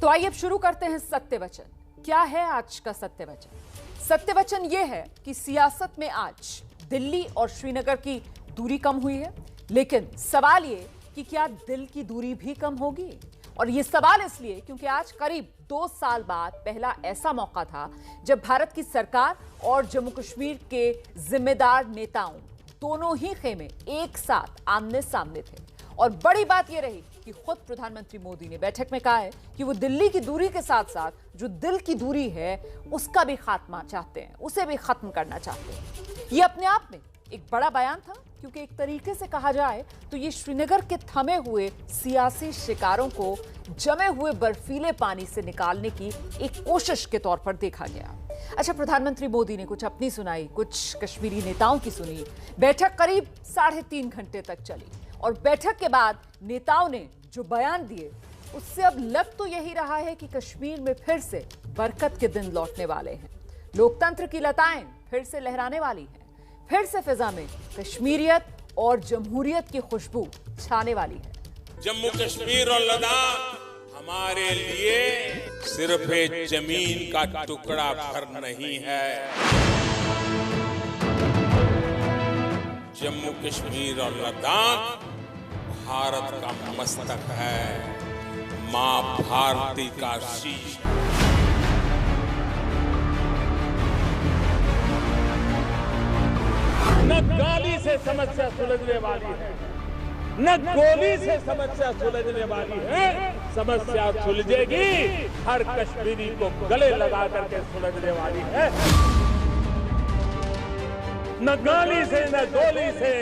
तो आइए अब शुरू करते हैं सत्य वचन। क्या है आज का सत्य वचन? सत्य वचन यह है कि सियासत में आज दिल्ली और श्रीनगर की दूरी कम हुई है, लेकिन सवाल ये कि क्या दिल की दूरी भी कम होगी? और ये सवाल इसलिए क्योंकि आज करीब 2 साल बाद पहला ऐसा मौका था जब भारत की सरकार और जम्मू कश्मीर के जिम्मेदार नेताओं दोनों ही खेमे एक साथ आमने सामने थे। और बड़ी बात यह रही कि खुद प्रधानमंत्री मोदी ने बैठक में कहा है कि वो दिल्ली की दूरी के साथ साथ जो दिल की दूरी है उसका भी खात्मा चाहते हैं, उसे भी खत्म करना चाहते हैं। ये अपने आप में एक बड़ा बयान था, क्योंकि एक तरीके से कहा जाए तो ये श्रीनगर के थमे हुए सियासी शिकारों को जमे हुए बर्फीले पानी से निकालने की एक कोशिश के तौर पर देखा गया। अच्छा, प्रधानमंत्री मोदी ने कुछ अपनी सुनाई, कुछ कश्मीरी नेताओं की सुनी। बैठक करीब 3.5 घंटे तक चली और बैठक के बाद नेताओं ने जो बयान दिए उससे अब लग तो यही रहा है कि कश्मीर में फिर से बरकत के दिन लौटने वाले हैं। लोकतंत्र की लताएं फिर से लहराने वाली हैं। फिर से फिजा में कश्मीरियत और जमहूरियत की खुशबू छाने वाली है। जम्मू कश्मीर और लद्दाख हमारे लिए सिर्फ एक जमीन का टुकड़ा भर नहीं है। जम्मू कश्मीर और लद्दाख भारत का मस्तक है, मां भारती का शीश। न गाली से समस्या सुलझने वाली है, न गोली से समस्या सुलझने वाली है। समस्या सुलझेगी हर कश्मीरी को गले लगा करके सुलझने वाली है। न गाली से न गोली से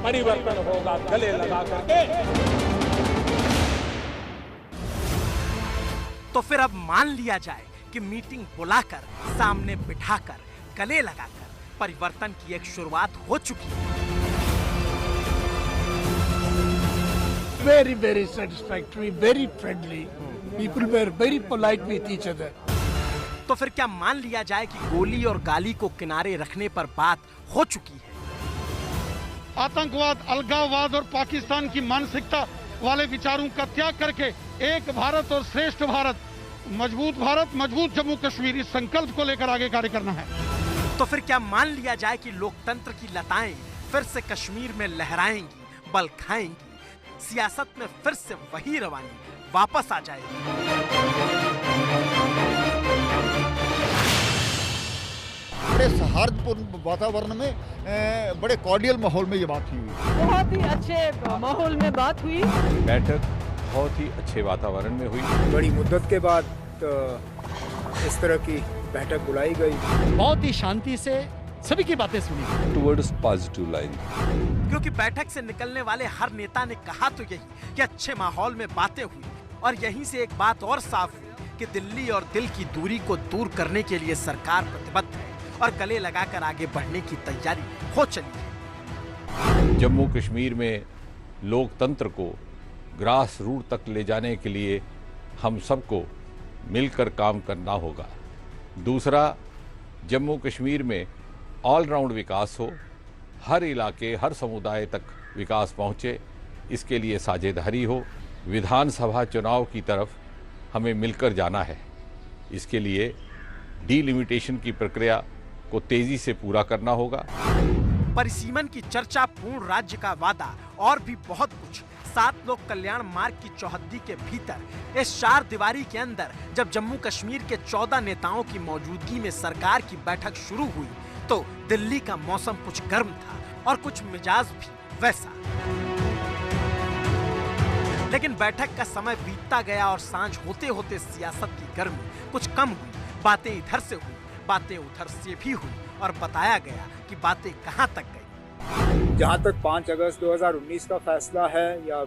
परिवर्तन होगा, गले लगा करके। तो फिर अब मान लिया जाए कि मीटिंग बुलाकर, सामने बिठाकर, गले लगाकर परिवर्तन की एक शुरुआत हो चुकी है। Very satisfactory, very friendly. People were very polite with each other. तो फिर क्या मान लिया जाए कि गोली और गाली को किनारे रखने पर बात हो चुकी है? आतंकवाद, अलगाववाद और पाकिस्तान की मानसिकता वाले विचारों का त्याग करके एक भारत और श्रेष्ठ भारत, मजबूत जम्मू कश्मीर, इस संकल्प को लेकर आगे कार्य करना है। तो फिर क्या मान लिया जाए कि लोकतंत्र की लताएं फिर से कश्मीर में लहराएंगी, बल खाएंगी, सियासत में फिर से वही रवानी वापस आ जाएगी? बड़े सौहार्दपूर्ण वातावरण में, बड़े कॉर्डियल माहौल में ये बात हुई। बहुत ही अच्छे माहौल में बात हुई। बैठक बहुत ही अच्छे वातावरण में हुई। बड़ी मुद्दत के बाद इस तरह की बैठक बुलाई गई। बहुत ही शांति से सभी की बातें सुनी। Towards positive line. क्योंकि बैठक से निकलने वाले हर नेता ने कहा तो यही कि अच्छे माहौल में बातें हुई, और यहीं से एक बात और साफ हुई कि दिल्ली और दिल की दूरी को दूर करने के लिए सरकार प्रतिबद्ध है और गले लगाकर आगे बढ़ने की तैयारी हो चली है। जम्मू कश्मीर में लोकतंत्र को ग्रास रूट तक ले जाने के लिए हम सबको मिलकर काम करना होगा। दूसरा, जम्मू कश्मीर में ऑलराउंड विकास हो, हर इलाके, हर समुदाय तक विकास पहुँचे, इसके लिए साझेदारी हो। विधानसभा चुनाव की तरफ हमें मिलकर जाना है। इसके लिए डीलिमिटेशन की प्रक्रिया को तेजी से पूरा करना होगा। परिसीमन की चर्चा, पूर्ण राज्य का वादा और भी बहुत कुछ 7 लोक कल्याण मार्ग की चौहद्दी के भीतर, इस 4 दीवारी के अंदर जब जम्मू कश्मीर के 14 नेताओं की मौजूदगी में सरकार की बैठक शुरू हुई तो दिल्ली का मौसम कुछ गर्म था और कुछ मिजाज भी वैसा। लेकिन बैठक का समय बीतता गया और सांझ होते होते सियासत की गर्मी कुछ कम हुई। बातें इधर से हुई, बातें उधर से भी हुई और बताया गया कि बातें कहां तक गई। जहां तक 5 अगस्त 2019 का फैसला है या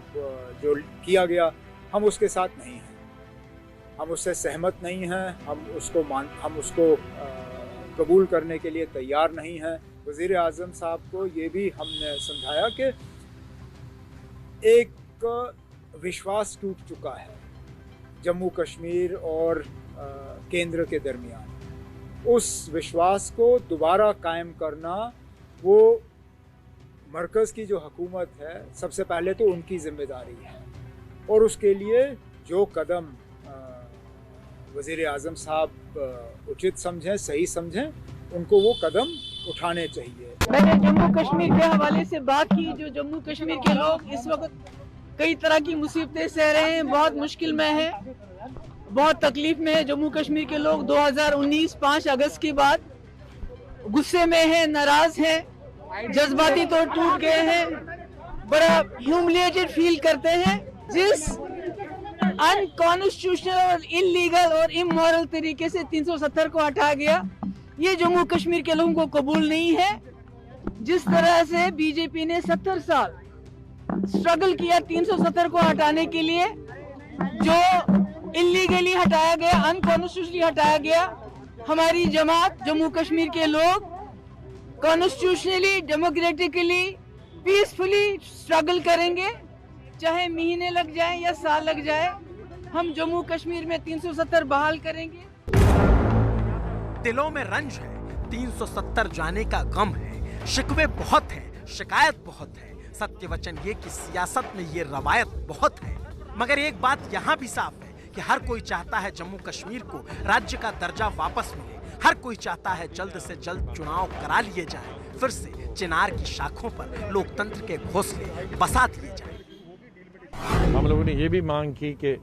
जो किया गया, हम उसके साथ नहीं हैं, हम उससे सहमत नहीं हैं, हम उसको कबूल करने के लिए तैयार नहीं हैं। वज़ीर आज़म साहब को ये भी हमने समझाया कि एक विश्वास टूट चुका है जम्मू कश्मीर और केंद्र के दरमियान। उस विश्वास को दोबारा कायम करना वो मरकज़ की जो हुकूमत है, सबसे पहले तो उनकी जिम्मेदारी है, और उसके लिए जो कदम वज़ीर आज़म साहब उचित समझें, सही समझें, उनको वो कदम उठाने चाहिए। मैंने जम्मू कश्मीर के हवाले से बात की। जो जम्मू कश्मीर के लोग इस वक्त कई तरह की मुसीबतें सह रहे हैं, बहुत मुश्किल में है, बहुत तकलीफ में है। जम्मू कश्मीर के लोग 2019 5 अगस्त के बाद गुस्से में हैं, नाराज हैं, जज्बाती तौर टूट गए हैं, बड़ा ह्यूमिलिएटेड फील करते हैं। जिस अनकॉन्स्टिट्यूशनल और इलीगल और इमोरल तरीके से 370 को हटाया गया, ये जम्मू कश्मीर के लोगों को कबूल नहीं है। जिस तरह से बीजेपी ने 70 साल स्ट्रगल किया 370 को हटाने के लिए, जो इलीगली हटाया गया, अनकॉन्स्टिट्यूशनली हटाया गया, हमारी जमात जम्मू कश्मीर के लोग कॉन्स्टिट्यूशनली, डेमोक्रेटिकली, पीसफुली स्ट्रगल करेंगे, चाहे महीने लग जाए या साल लग जाए। हम जम्मू कश्मीर में 370 बहाल करेंगे। दिलों में रंज है, 370 जाने का गम है, शिकवे बहुत हैं, शिकायत बहुत है। सत्य वचन ये कि सियासत में ये रवायत बहुत है। मगर एक बात यहाँ भी साफ है कि हर कोई चाहता है जम्मू कश्मीर को राज्य का दर्जा वापस मिले। हर कोई चाहता है जल्द से जल्द चुनाव करा लिए जाए, फिर से चिनार की शाखों पर लोकतंत्र के घोंसले बसा दिए जाए। हम लोगों ने ये भी मांग की कि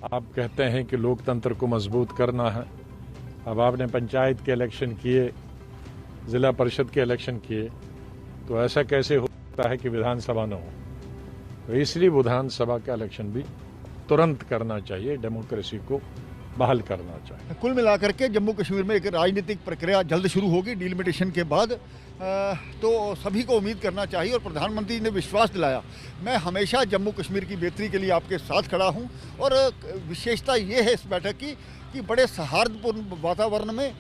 आप कहते हैं कि लोकतंत्र को मजबूत करना है, अब आपने पंचायत के इलेक्शन किए, जिला परिषद के इलेक्शन किए, तो ऐसा कैसे होता है कि विधानसभा न हो? तो इसलिए विधानसभा का इलेक्शन भी तुरंत करना चाहिए, डेमोक्रेसी को बहाल करना चाहिए। कुल मिलाकर के जम्मू कश्मीर में एक राजनीतिक प्रक्रिया जल्द शुरू होगी डिलिमिटेशन के बाद, तो सभी को उम्मीद करना चाहिए। और प्रधानमंत्री ने विश्वास दिलाया, मैं हमेशा जम्मू कश्मीर की बेहतरी के लिए आपके साथ खड़ा हूं। और विशेषता ये है इस बैठक की कि बड़े सौहार्दपूर्ण वातावरण में,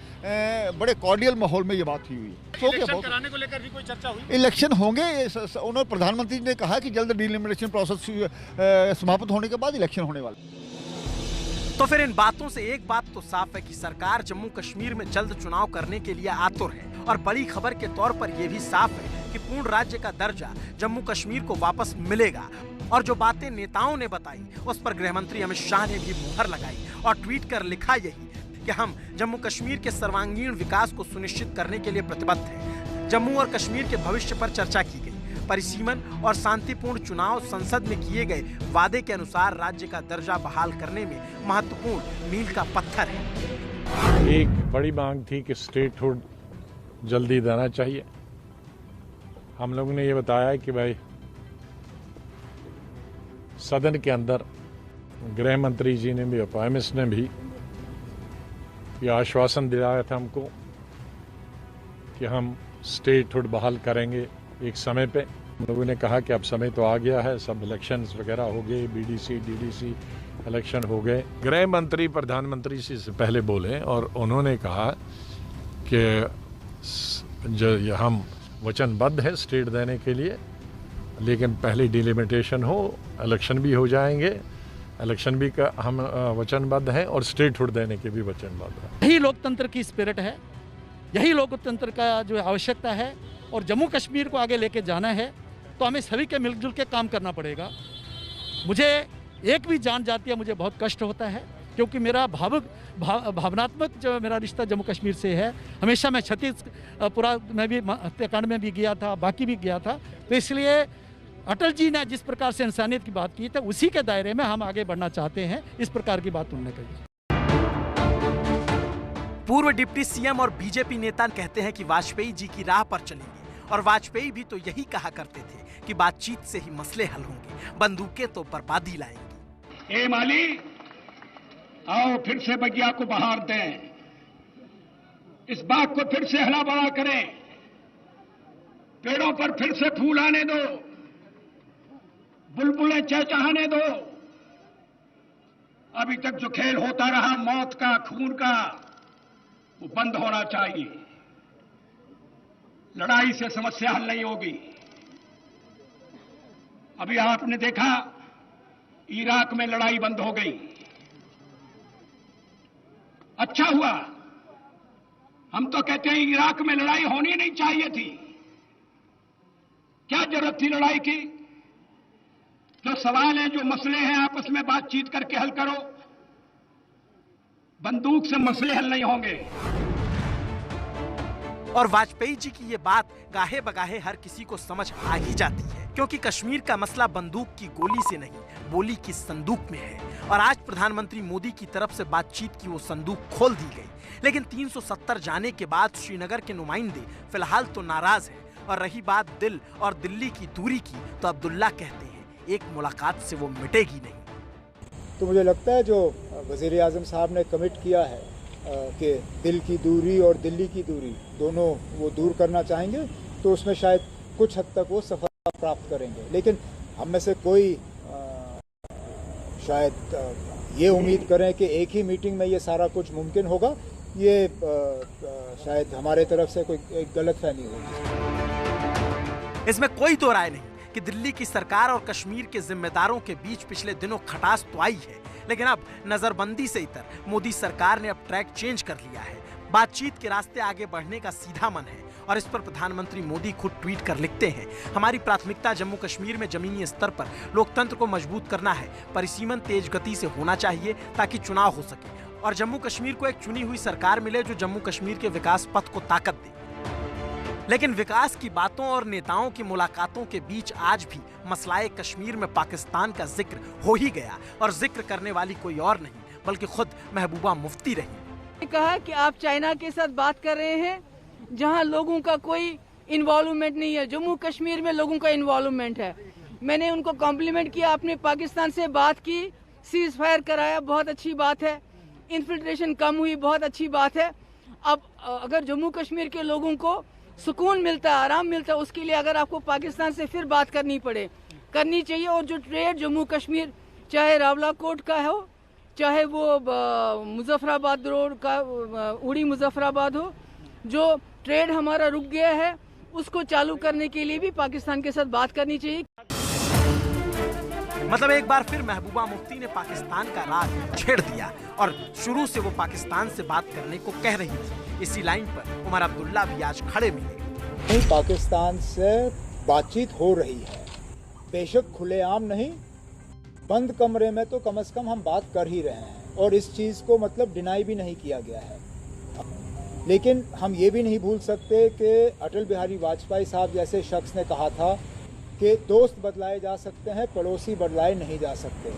बड़े कॉर्डियल माहौल में ये बात हुई। इलेक्शन कराने को लेकर भी कोई चर्चा हुई? इलेक्शन होंगे, उन्होंने प्रधानमंत्री ने कहा कि जल्द डिलिमिटेशन प्रोसेस समाप्त होने के बाद इलेक्शन होने वाले। तो फिर इन बातों से एक बात तो साफ है कि सरकार जम्मू कश्मीर में जल्द चुनाव करने के लिए आतुर है। और बड़ी खबर के तौर पर यह भी साफ है कि पूर्ण राज्य का दर्जा जम्मू कश्मीर को वापस मिलेगा। और जो बातें नेताओं ने बताई, उस पर गृह मंत्री अमित शाह ने भी मुहर लगाई और ट्वीट कर लिखा यही कि हम जम्मू कश्मीर के सर्वांगीण विकास को सुनिश्चित करने के लिए प्रतिबद्ध हैं। जम्मू और कश्मीर के भविष्य पर चर्चा की गई। परिसीमन और शांतिपूर्ण चुनाव संसद में किए गए वादे के अनुसार राज्य का दर्जा बहाल करने में महत्वपूर्ण मील का पत्थर है। एक बड़ी मांग थी कि स्टेटहुड जल्दी देना चाहिए। हम लोगों ने ये बताया कि भाई सदन के अंदर गृह मंत्री जी ने भी, प्राइम मिनिस्टर ने भी ये आश्वासन दिलाया था हमको कि हम स्टेटहुड बहाल करेंगे एक समय पे। हम लोगों ने कहा कि अब समय तो आ गया है, सब इलेक्शंस वगैरह हो गए, बीडीसी डीडीसी इलेक्शन हो गए। गृह मंत्री प्रधानमंत्री से पहले बोले और उन्होंने कहा कि जो हम वचनबद्ध है स्टेट देने के लिए, लेकिन पहले डिलिमिटेशन हो, इलेक्शन भी हो जाएंगे, इलेक्शन भी का हम वचनबद्ध हैं और स्टेटहुड देने के भी वचनबद्ध हैं। यही लोकतंत्र की स्पिरिट है, यही लोकतंत्र का जो आवश्यकता है। और जम्मू कश्मीर को आगे लेके जाना है तो हमें सभी के मिलजुल के काम करना पड़ेगा। मुझे एक भी जान जाती है, मुझे बहुत कष्ट होता है, क्योंकि मेरा भावनात्मक जो मेरा रिश्ता जम्मू कश्मीर से है। हमेशा मैं छत्तीसपुरा में भी हत्याकांड में भी गया था, बाकी भी गया था। तो इसलिए अटल जी ने जिस प्रकार से इंसानियत की बात की थी, उसी के दायरे में हम आगे बढ़ना चाहते हैं। इस प्रकार की बात उन्होंने कही। पूर्व डिप्टी सीएम और बीजेपी नेता कहते हैं कि वाजपेयी जी की राह पर चलेंगे। और वाजपेयी भी तो यही कहा करते थे कि बातचीत से ही मसले हल होंगे, बंदूकें तो बर्बादी लाएंगी। ए माली, आओ फिर से बगिया को बहार दें, इस बाग को फिर से हरा भरा करें, पेड़ों पर फिर से फूल आने दो, बुलबुलें चहचहाने दो। अभी तक जो खेल होता रहा मौत का, खून का, वो बंद होना चाहिए। लड़ाई से समस्या हल नहीं होगी। अभी आपने देखा इराक में लड़ाई बंद हो गई, अच्छा हुआ। हम तो कहते हैं इराक में लड़ाई होनी नहीं चाहिए थी। क्या जरूरत थी लड़ाई की? जो सवाल है, जो मसले हैं, आपस में बातचीत करके हल करो। बंदूक से मसले हल नहीं होंगे। और वाजपेयी जी की ये बात गाहे बगाहे हर किसी को समझ आ ही जाती है, क्योंकि कश्मीर का मसला बंदूक की गोली से नहीं, बोली की संदूक में है। और आज प्रधानमंत्री मोदी की तरफ से बातचीत की वो संदूक खोल दी गई, लेकिन 370 जाने के बाद श्रीनगर के नुमाइंदे फिलहाल तो नाराज हैं। और रही बात दिल और दिल्ली की दूरी की, तो अब्दुल्ला कहते हैं एक मुलाकात से वो मिटेगी नहीं। तो मुझे लगता है जो वज़ीर आज़म साहब ने कमिट किया है कि दिल की दूरी और दिल्ली की दूरी दोनों वो दूर करना चाहेंगे, तो उसमें शायद कुछ हद तक वो सफलता प्राप्त करेंगे। लेकिन हम में से कोई शायद ये उम्मीद करें कि एक ही मीटिंग में ये सारा कुछ मुमकिन होगा, ये शायद हमारे तरफ से कोई एक गलतफहमी होगी। इसमें कोई दो राय नहीं कि दिल्ली की सरकार और कश्मीर के जिम्मेदारों के बीच पिछले दिनों खटास तो आई है, लेकिन अब नजरबंदी से इतर मोदी सरकार ने अब ट्रैक चेंज कर लिया है। बातचीत के रास्ते आगे बढ़ने का सीधा मन है। और इस पर प्रधानमंत्री मोदी खुद ट्वीट कर लिखते हैं, हमारी प्राथमिकता जम्मू कश्मीर में जमीनी स्तर पर लोकतंत्र को मजबूत करना है। परिसीमन तेज गति से होना चाहिए ताकि चुनाव हो सके और जम्मू कश्मीर को एक चुनी हुई सरकार मिले जो जम्मू कश्मीर के विकास पथ को ताकत दे। लेकिन विकास की बातों और नेताओं की मुलाकातों के बीच आज भी मसलाए कश्मीर में पाकिस्तान का जिक्र हो ही गया, और जिक्र करने वाली कोई और नहीं बल्कि खुद महबूबा मुफ्ती रही। कहा कि आप चाइना के साथ बात कर रहे हैं जहां लोगों का कोई इन्वॉल्वमेंट नहीं है, जम्मू कश्मीर में लोगों का इन्वॉल्वमेंट है। मैंने उनको कॉम्प्लीमेंट किया, आपने पाकिस्तान से बात की, सीज फायर कराया, बहुत अच्छी बात है। इन्फिल्ट्रेशन कम हुई, बहुत अच्छी बात है। अब अगर जम्मू कश्मीर के लोगों को सुकून मिलता है, आराम मिलता है, उसके लिए अगर आपको पाकिस्तान से फिर बात करनी चाहिए। और जो ट्रेड जम्मू कश्मीर, चाहे रावलाकोट का हो, चाहे वो मुजफ्फराबाद रोड का उड़ी मुजफ्फराबाद हो, जो ट्रेड हमारा रुक गया है उसको चालू करने के लिए भी पाकिस्तान के साथ बात करनी चाहिए। मतलब एक बार फिर महबूबा मुफ्ती ने पाकिस्तान का राग छेड़ दिया और शुरू से वो पाकिस्तान से बात करने को कह रही थी। इसी लाइन पर उमर अब्दुल्ला भी आज खड़े मिले। नहीं, पाकिस्तान से बातचीत हो रही है, बेशक खुलेआम नहीं, बंद कमरे में तो कम से कम हम बात कर ही रहे हैं और इस चीज़ को मतलब डिनाई भी नहीं किया गया है। लेकिन हम ये भी नहीं भूल सकते कि अटल बिहारी वाजपेयी साहब जैसे शख्स ने कहा था कि दोस्त बदलाए जा सकते हैं, पड़ोसी बदलाए नहीं जा सकते।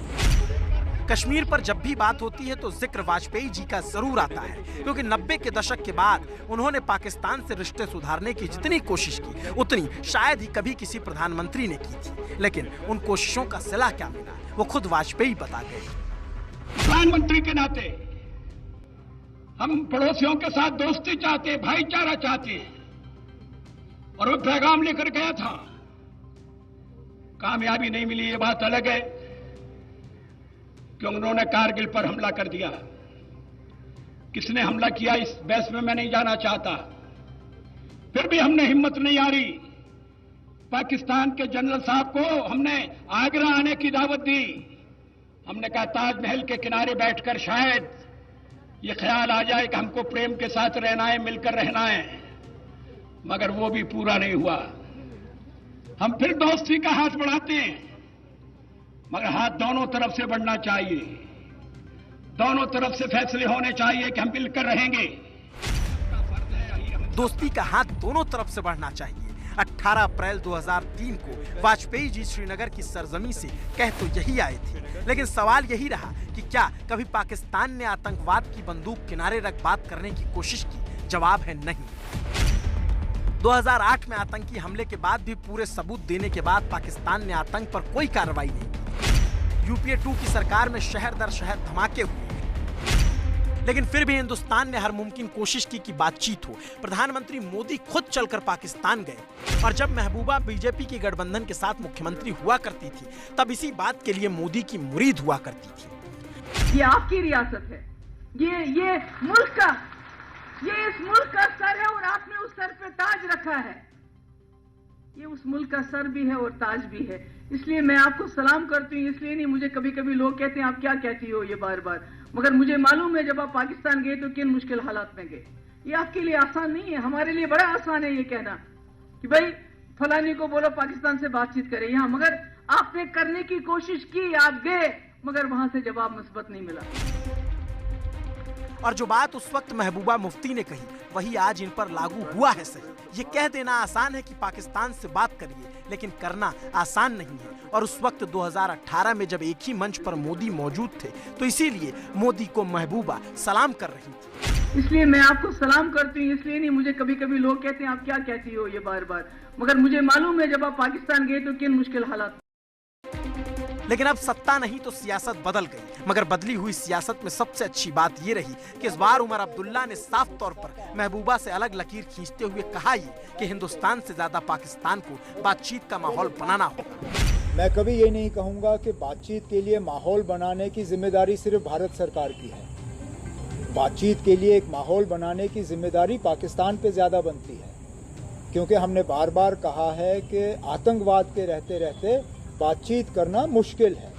कश्मीर पर जब भी बात होती है तो जिक्र वाजपेयी जी का जरूर आता है, क्योंकि 90 के दशक के बाद उन्होंने पाकिस्तान से रिश्ते सुधारने की जितनी कोशिश की उतनी शायद ही कभी किसी प्रधानमंत्री ने की थी। लेकिन उन कोशिशों का सिला क्या मिला वो खुद वाजपेयी बता गए। प्रधानमंत्री के नाते हम पड़ोसियों के साथ दोस्ती चाहते, भाईचारा चाहते हैं और वो पैगाम लेकर गया था। कामयाबी नहीं मिली, ये बात अलग है कि उन्होंने कारगिल पर हमला कर दिया। किसने हमला किया इस बहस में मैं नहीं जाना चाहता। फिर भी हमने हिम्मत नहीं हारी। पाकिस्तान के जनरल साहब को हमने आगरा आने की दावत दी। हमने कहा ताजमहल के किनारे बैठकर शायद ये ख्याल आ जाए कि हमको प्रेम के साथ रहना है, मिलकर रहना है, मगर वो भी पूरा नहीं हुआ। हम फिर दोस्ती का हाथ बढ़ाते हैं, मगर हाथ दोनों तरफ से बढ़ना चाहिए, दोनों तरफ से फैसले होने चाहिए कि हम मिलकर रहेंगे। दोस्ती का हाथ दोनों तरफ से बढ़ना चाहिए। 18 अप्रैल 2003 को वाजपेयी जी श्रीनगर की सरजमी से कह तो यही आए थे, लेकिन सवाल यही रहा कि क्या कभी पाकिस्तान ने आतंकवाद की बंदूक किनारे रख बात करने की कोशिश की? जवाब है नहीं। 2008 में आतंकी हमले के बाद भी पूरे सबूत देने के बाद पाकिस्तान ने आतंक पर कोई कार्रवाई नहीं की। यूपीए 2 की सरकार में शहर दर शहर धमाके हुए, लेकिन फिर भी हिंदुस्तान ने हर मुमकिन कोशिश की कि बातचीत हो। प्रधानमंत्री मोदी खुद चलकर पाकिस्तान गए और जब महबूबा बीजेपी के गठबंधन के साथ मुख्यमंत्री हुआ करती थी तब इसी बात के लिए मोदी की मुरीद हुआ करती थी। ये आपकी रियासत है, ये मुल्क का, ये इस मुल्क का सर है और आपने उस सर पे ताज रखा है। ये उस मुल्क का सर भी है और ताज भी है, इसलिए मैं आपको सलाम करती हूँ। इसलिए नहीं, मुझे कभी कभी लोग कहते हैं आप क्या कहती हो ये बार बार, मगर मुझे मालूम है जब आप पाकिस्तान गए तो किन मुश्किल हालात में गए। ये आपके लिए आसान नहीं है, हमारे लिए बड़ा आसान है ये कहना कि भाई फलानी को बोलो पाकिस्तान से बातचीत करें यहाँ, मगर आपने करने की कोशिश की, आप गए, मगर वहां से जवाब मुस्बत नहीं मिला। और जो बात उस वक्त महबूबा मुफ्ती ने कही वही आज इन पर लागू हुआ है। सही, ये कह देना आसान है कि पाकिस्तान से बात करिए, लेकिन करना आसान नहीं है। और उस वक्त 2018 में जब एक ही मंच पर मोदी मौजूद थे तो इसीलिए मोदी को महबूबा सलाम कर रही थी। इसलिए मैं आपको सलाम करती हूँ, इसलिए नहीं मुझे कभी कभी लोग कहते हैं आप क्या कहती हो ये बार बार, मगर मुझे मालूम है जब आप पाकिस्तान गए तो किन मुश्किल हालात। लेकिन अब सत्ता नहीं तो सियासत बदल गई, मगर बदली हुई सियासत में सबसे अच्छी बात ये रही कि इस बार उमर अब्दुल्ला ने साफ तौर पर महबूबा से अलग लकीर खींचते हुए कहा ये कि हिंदुस्तान से ज्यादा पाकिस्तान को बातचीत का माहौल बनाना होगा। मैं कभी ये नहीं कहूँगा कि बातचीत के लिए माहौल बनाने की जिम्मेदारी सिर्फ भारत सरकार की है। बातचीत के लिए एक माहौल बनाने की जिम्मेदारी पाकिस्तान पे ज्यादा बनती है, क्योंकि हमने बार बार कहा है कि आतंकवाद के रहते रहते बातचीत करना मुश्किल है।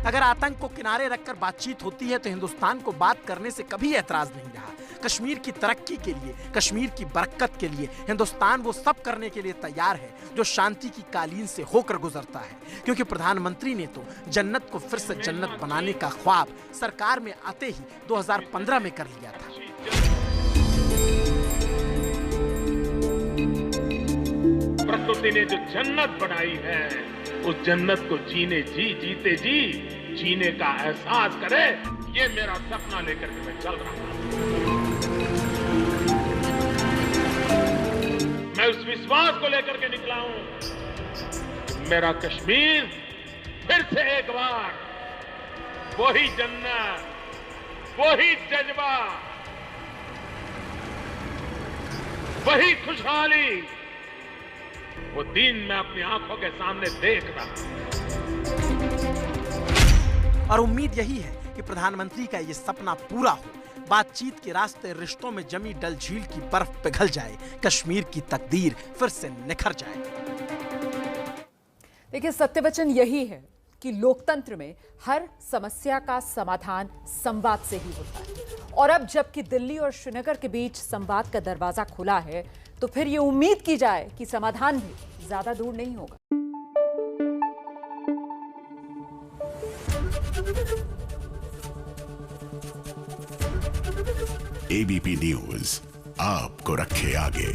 अगर आतंक को किनारे रखकर बातचीत होती है तो हिंदुस्तान को बात करने से कभी ऐतराज नहीं रहा। कश्मीर की तरक्की के लिए, कश्मीर की बरकत के लिए हिंदुस्तान वो सब करने के लिए तैयार है जो शांति की कालीन से होकर गुजरता है, क्योंकि प्रधानमंत्री ने तो जन्नत को फिर से जन्नत बनाने का ख्वाब सरकार में आते ही 2015 में कर लिया था। प्रकृति ने जो जन्नत बनाई है उस जन्नत को जीते जी जीने का एहसास करे, ये मेरा सपना लेकर के मैं चल रहा हूं। मैं उस विश्वास को लेकर के निकला हूं, मेरा कश्मीर फिर से एक बार वही जन्नत, वही जज्बा, वही खुशहाली, वो दिन मैं अपनी आंखों के सामने देख रहा हूं। और उम्मीद यही है कि प्रधानमंत्री का ये सपना पूरा हो, बातचीत के रास्ते रिश्तों में जमी डल झील की बर्फ पिघल जाए, कश्मीर की तकदीर फिर से निखर जाए। देखिए, सत्य वचन यही है कि लोकतंत्र में हर समस्या का समाधान संवाद से ही होता है। और अब जबकि दिल्ली और श्रीनगर के बीच संवाद का दरवाजा खुला है तो फिर ये उम्मीद की जाए कि समाधान भी ज्यादा दूर नहीं होगा। एबीपी न्यूज आपको रखे आगे।